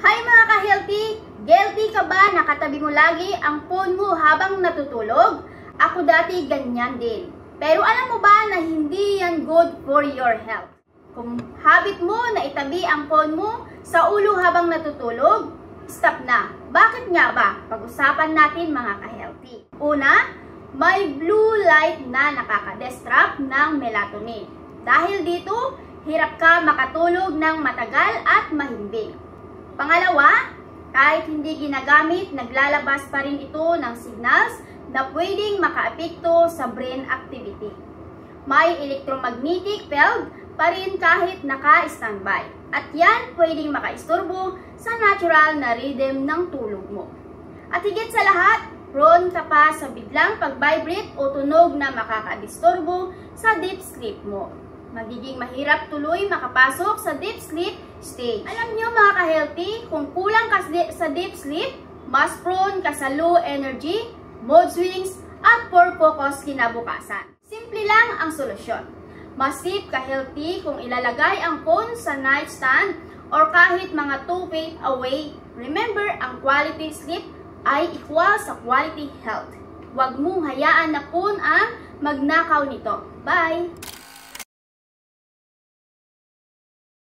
Hi mga ka-healthy! Guilty ka ba na katabi mo lagi ang phone mo habang natutulog? Ako dati ganyan din. Pero alam mo ba na hindi yan good for your health? Kung habit mo na itabi ang phone mo sa ulo habang natutulog, stop na. Bakit nga ba? Pag-usapan natin mga ka-healthy. Una, may blue light na nakaka-disrupt ng melatonin. Dahil dito, hirap ka makatulog ng matagal at mahimbing. Pangalawa, kahit hindi ginagamit, naglalabas pa rin ito ng signals na pwedeng makaapekto sa brain activity. May electromagnetic field pa rin kahit naka-standby. At yan pwedeng makaisturbo sa natural na rhythm ng tulog mo. At higit sa lahat, prone ka pa sa biglang pag-vibrate o tunog na makakadisturbo sa deep sleep mo. Magiging mahirap tuloy makapasok sa deep sleep stage. Alam nyo mga ka-healthy, kung kulang ka sa deep sleep, mas prone ka sa low energy, mood swings, at poor focus kinabukasan. Simple lang ang solusyon. Mas safe ka-healthy kung ilalagay ang phone sa nightstand or kahit mga 2 feet away. Remember, ang quality sleep ay equal sa quality health. Huwag mong hayaan na phone ang magnakaw nito. Bye!